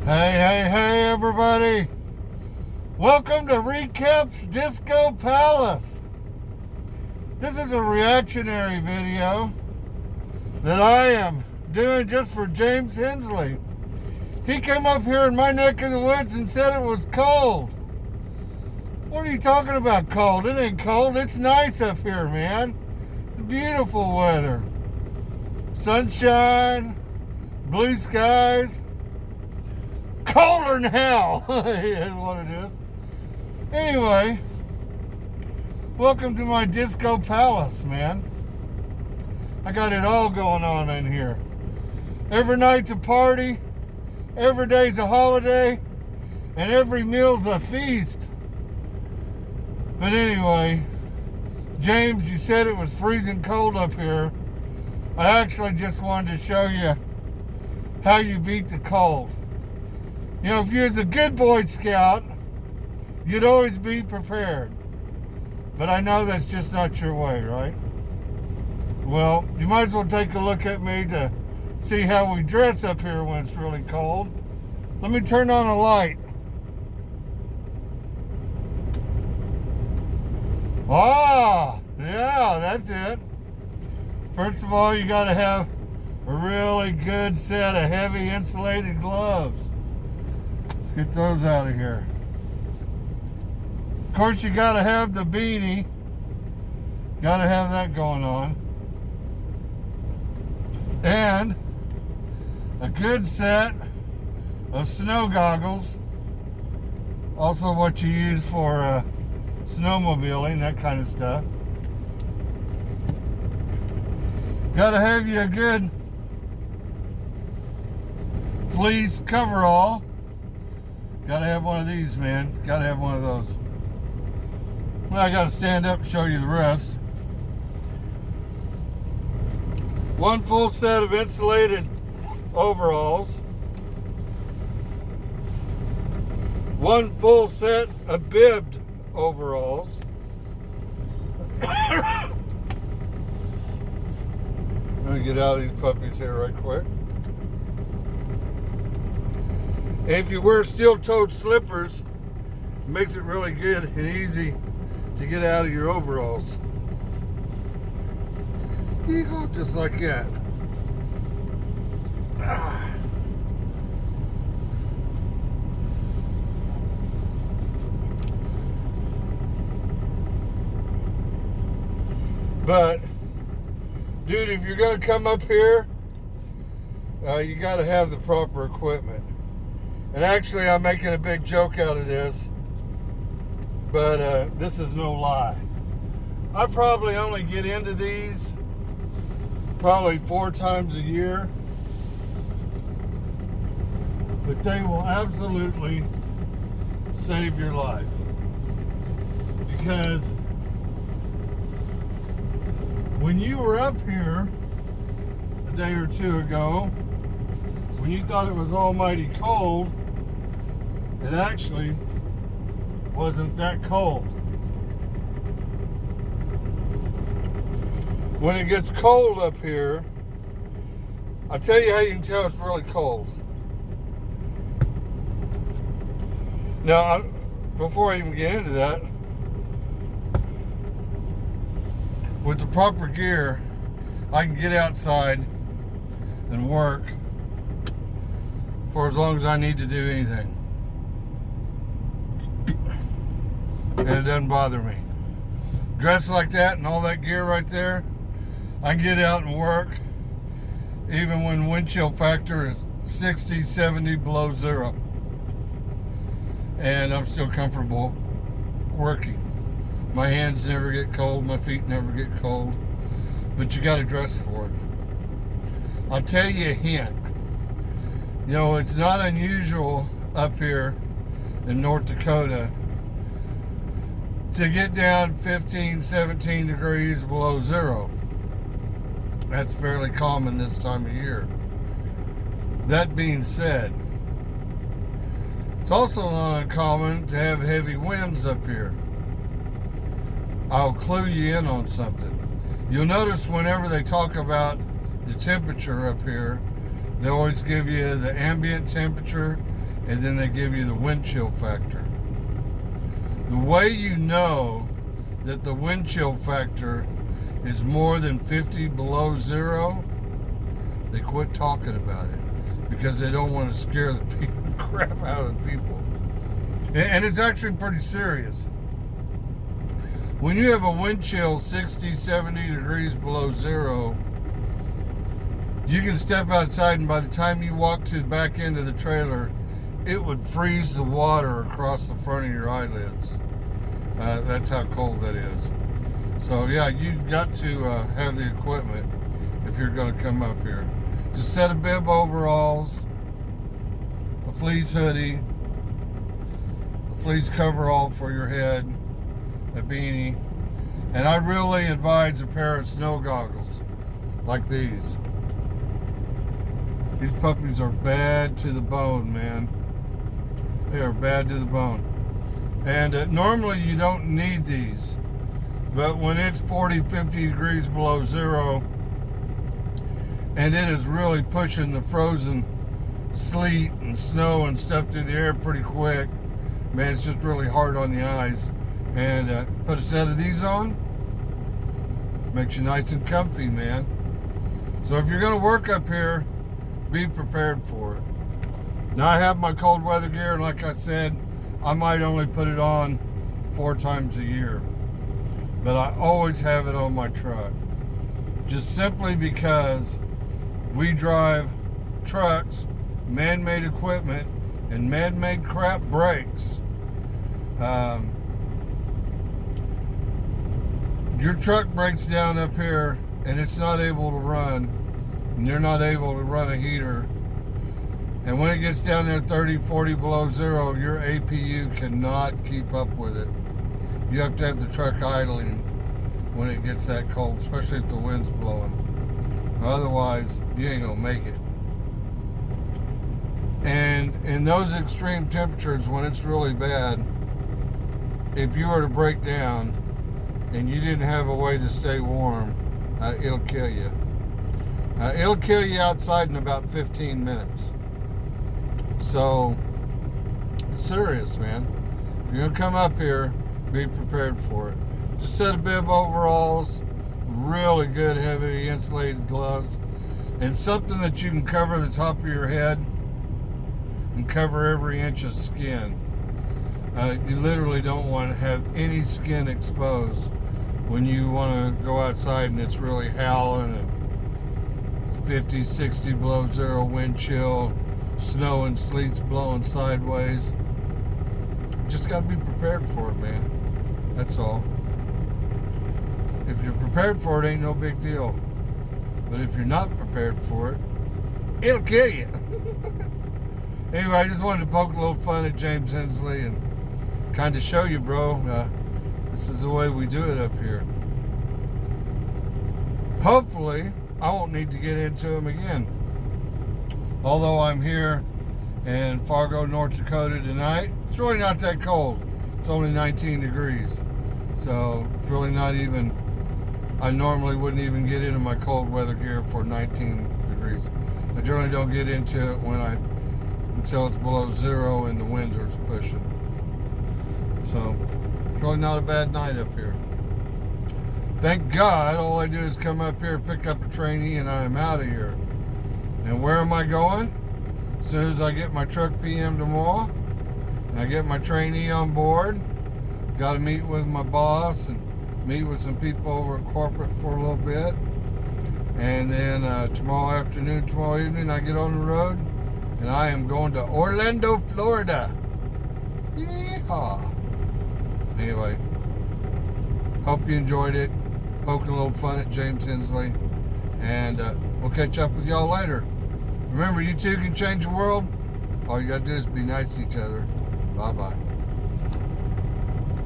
Hey, everybody. Welcome to Recap's Disco Palace. This is a reactionary video that I am doing just for James Hensley. He came up here in my neck of the woods and said it was cold. What are you talking about cold? It ain't cold. It's nice up here, man. It's beautiful weather. Sunshine, blue skies. Colder than hell is what it is. Anyway, welcome to my disco palace, man. I got it all going on in here. Every night's a party, every day's a holiday, and every meal's a feast. But anyway, James, you said it was freezing cold up here. I actually just wanted to show you how you beat the cold. You know, if you was a good Boy Scout, you'd always be prepared. But I know that's just not your way, right? Well, you might as well take a look at me to see how we dress up here when it's really cold. Let me turn on a light. Ah, yeah, that's it. First of all, you got to have a really good set of heavy insulated gloves. Get those out of here. Of course, you got to have the beanie. Got to have that going on. And a good set of snow goggles. Also what you use for snowmobiling, that kind of stuff. Got to have you a good fleece coverall. Gotta have one of these, man. Gotta have one of those. Well, I gotta stand up and show you the rest. One full set of insulated overalls. One full set of bibbed overalls. I'm gonna get out of these puppies here right quick. If you wear steel-toed slippers, it makes it really good and easy to get out of your overalls. Yeehaw, just like that. But, dude, if you're gonna come up here, you gotta have the proper equipment. And actually, I'm making a big joke out of this, but this is no lie. I probably only get into these probably 4 times a year, but they will absolutely save your life. Because when you were up here a day or two ago, when you thought it was almighty cold, it actually wasn't that cold. When it gets cold up here, I'll tell you how you can tell it's really cold. Now, before I even get into that, with the proper gear, I can get outside and work for as long as I need to do anything. And it doesn't bother me. Dressed like that and all that gear right there, I can get out and work even when wind chill factor is 60, 70 below zero. And I'm still comfortable working. My hands never get cold, my feet never get cold, but you got to dress for it. I'll tell you a hint. You know, it's not unusual up here in North Dakota to get down 15, 17 degrees below zero. That's fairly common this time of year. That being said, it's also not uncommon to have heavy winds up here. I'll clue you in on something. You'll notice whenever they talk about the temperature up here, they always give you the ambient temperature and then they give you the wind chill factor. The way you know that the wind chill factor is more than 50 below zero, they quit talking about it because they don't want to scare the crap out of the people. And it's actually pretty serious. When you have a wind chill 60, 70 degrees below zero, you can step outside, and by the time you walk to the back end of the trailer, it would freeze the water across the front of your eyelids. That's how cold that is. So yeah, you've got to have the equipment if you're going to come up here. Just set a bib overalls, a fleece hoodie, a fleece coverall for your head, a beanie, and I really advise a pair of snow goggles like these. These puppies are bad to the bone, man. They are bad to the bone. And normally you don't need these, but when it's 40, 50 degrees below zero and it is really pushing the frozen sleet and snow and stuff through the air pretty quick, man, it's just really hard on the eyes. And put a set of these on, makes you nice and comfy, man. So if you're going to work up here, be prepared for it. Now I have my cold weather gear, and like I said, I might only put it on 4 times a year, but I always have it on my truck, just simply because we drive trucks, man-made equipment, and man-made crap breaks. Your truck breaks down up here and it's not able to run, and you're not able to run a heater, and when it gets down there 30, 40 below zero, your APU cannot keep up with it. You have to have the truck idling when it gets that cold, especially if the wind's blowing. Otherwise, you ain't gonna make it. And in those extreme temperatures, when it's really bad, if you were to break down and you didn't have a way to stay warm, it'll kill you. It'll kill you outside in about 15 minutes. So, serious, man. If you're gonna come up here, be prepared for it. Just set a bib overalls, really good heavy insulated gloves, and something that you can cover the top of your head and cover every inch of skin. You literally don't want to have any skin exposed when you want to go outside and it's really howling and 50, 60 below zero wind chill, snow and sleet's blowing sideways. Just got to be prepared for it, man. That's all. If you're prepared for it, ain't no big deal. But if you're not prepared for it, it'll kill you. Anyway, I just wanted to poke a little fun at James Hensley and kind of show you, bro, this is the way we do it up here. Hopefully, I won't need to get into them again. Although I'm here in Fargo, North Dakota tonight, it's really not that cold. It's only 19 degrees. So it's really not even, I normally wouldn't even get into my cold weather gear for 19 degrees. I generally don't get into it until it's below zero and the wind is pushing. So it's really not a bad night up here. Thank God, all I do is come up here, pick up a trainee, and I am out of here. And where am I going? As soon as I get my truck PM tomorrow, and I get my trainee on board, got to meet with my boss and meet with some people over at corporate for a little bit. And then tomorrow afternoon, tomorrow evening, I get on the road, and I am going to Orlando, Florida. Yeehaw. Anyway, hope you enjoyed it. Poking a little fun at James Hensley. And we'll catch up with y'all later. Remember, you too can change the world. All you got to do is be nice to each other. Bye-bye.